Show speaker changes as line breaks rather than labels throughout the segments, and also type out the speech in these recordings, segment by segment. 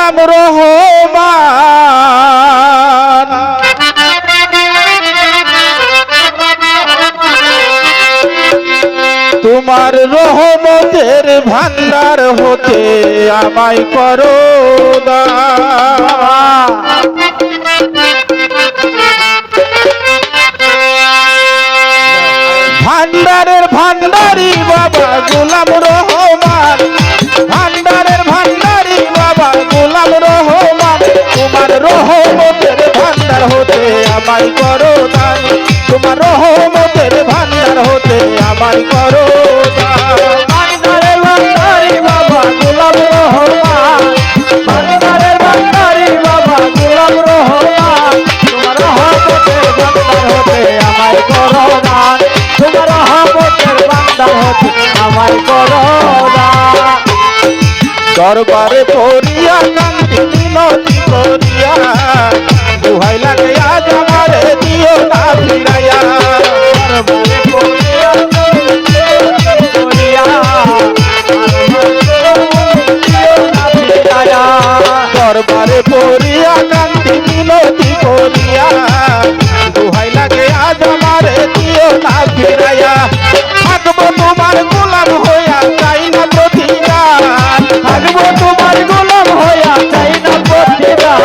গোলাম রহমান তোমার রহমতের ভান্ডার হতে আমায় করো দান। ভান্ডারের ভান্ডারি বাবা গোলাম রহমান, ভান্ডারের ভান্ডারি বাবা গোলাম রহমান তোমার রহমতের ভান্ডার হতে আমায় করো দান, তোমার রহমতের ভান্ডার হতে আমায় করো দান।
ভান্ডারের ভান্ডারি বাবা গোলাম রহমান, ভান্ডারের ভান্ডারি বাবা গোলাম রহমান তোমার রহমতের ভান্ডার হতে আমায় করো দান, তোমার রহমতের ভান্ডার হতে আমায় করো দান।
দরবারে পড়িয়া কান্দি মিনতি করিয়া দুহাই লাগে আজ আমারে দিও না ফিরাইয়া।
দরবারে পড়িয়া করিয়া
দরবারে পড়িয়া কান্দি মিনতি করিয়া দুহাই লাগে আজ আমারে দিও না ফিরাইয়া। থাকবো তোমার গোলাম হইয়া চাই না প্রতিদান,
থাকবো তোমার গোলাম হইয়া চাই না প্রতিদান,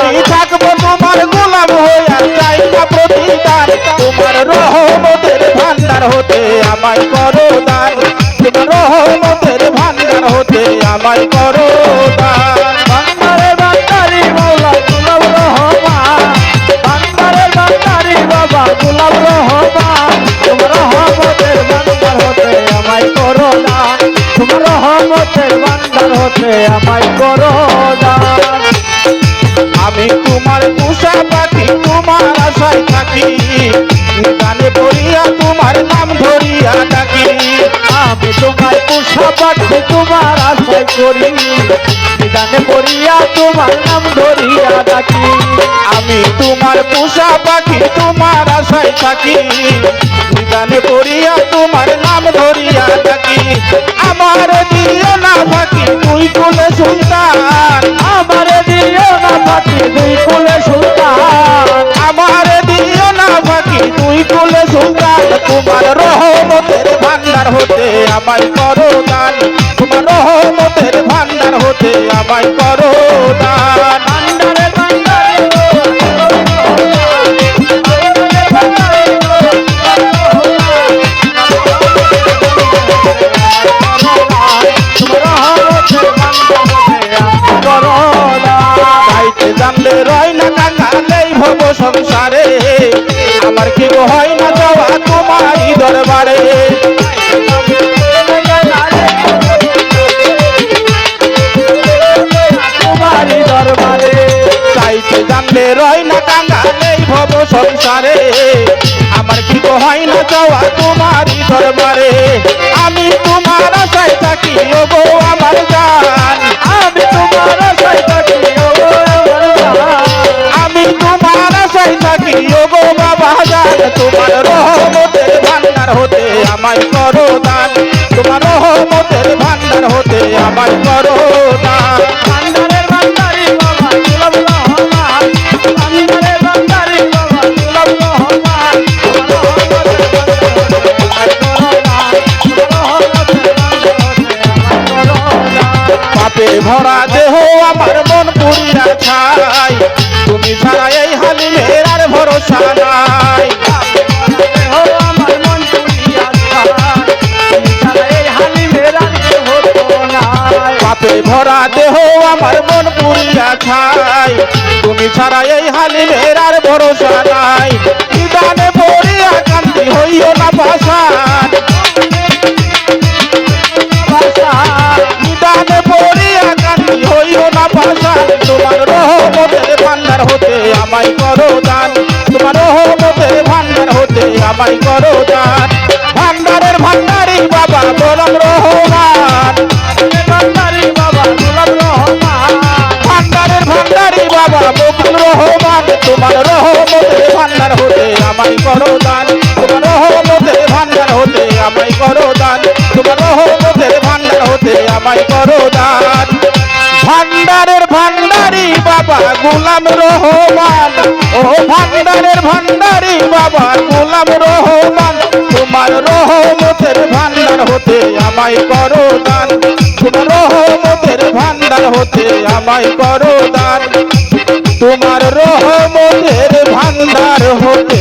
আমি থাকবো তোমার গোলাম হইয়া চাই না প্রতিদান। তোমার রহমতের ভান্ডার হতে আমায় করো দান, তোমার রহমতের ভান্ডার হতে আমায় করো দান।
ভান্ডারে ভান্ডারি মৌলা গোলাম রহমান, ভান্ডারে ভান্ডারি বাবা গোলাম রহমান তোমার রহমতের ভান্ডার হতে আমায় করো দান, তোমার রহমতের ভান্ডার হতে আমায় করো দান।
আমি তোমার পোষা পাখি তোমার আশায় থাকি, গানে পড়িয়া তোমার নাম ধরিয়া ডাকি।
আমি তোমায় পোষা পাখি তোমার আশায় করি, গানে পড়িয়া তোমার নাম ধরিয়া ডাকি।
আমি তোমার পোষা পাখি তোমার আশায় থাকি, গানে পড়িয়া তোমার নাম ধরিয়া ডাকি। আমার দিও না ফাঁকি তুই কুলে সুলতান,
আমার দিও না ফাঁকি দুই কুলে সুলতান,
আমার দিও না ফাঁকি তুই কুলে সুলতান। তোমার রহমতের ভান্ডার হতে আমায় করো দান, তোমার রহমতের ভান্ডার হতে আমায় করো দান।
ভান্ডারে ভান্ডারে
গাইতে জানলে রয় না কাঙালেই ভব সংসারে, আমার কি গো হয় না যাওয়া তোমারই দরবারে।
তোমারই দরবারে
চাইতে জানলে রয় না কাঙালেই ভব সংসারে, আমার কি গো হয় না যাওয়া তোমারই দরবারে। আমি তোমার আশায় থাকি ও গো আমার জান,
আমি তোমার আশায় থাকি ও
আমি তোমার আশায় থাকি ও গো বাবা জান। তোমার রহমতের ভান্ডার হতে আমায় করো দান, তোমার রহমতের ভান্ডার হতে আমায় করো দান।
ভান্ডারের ভান্ডারি বাবা গোলাম রহমান, ভান্ডারের ভান্ডারি বাবা গোলাম রহমান
পাপে ভরা দেহ আমার মন পুরিয়া ছাই, তুমি ছাড়া এই হালিমের আর ভরসা নাই।
আমার মন পুরিয়া এই হালি মেরা হতো না,
পাপে ভরা দেহ আমার মন পুরিয়া ছাই, তুমি ছাড়া এই হালিমের আর ভরসা নাই। নিদানে পড়িয়া কান্দি হইও না পাষাণ, নিদানে পড়িয়া কান্দি হইও না পাষাণ। তোমার রহমতের ভান্ডার হতে আমায় করো দান, তোমার রহমতের ভান্ডার হতে আমায় করো দান। ভান্ডারের ভান্ডারি বাবা গোলাম রহমান,
ভান্ডারি বাবা গোলাম রহমান,
ভান্ডারের ভান্ডারি বাবা বকুল রহমান। তোমার রহমতের ভান্ডার হতে আমায় করো দান, তোমার রহমতের ভান্ডার হতে আমায় করো দান, তোমার রহমতের ভান্ডার হতে আমায় করো দান। ভান্ডারের ভান্ডারি বাবা গোলাম রহমান, ও ভান্ডারের ভান্ডারি বাবা গোলাম রহমান, তোমার রহমতের ভান্ডার হতে আমায় করো দান, তোমার রহমতের ভান্ডার হতে আমায় করো দান, তোমার রহমতের ভান্ডার হতে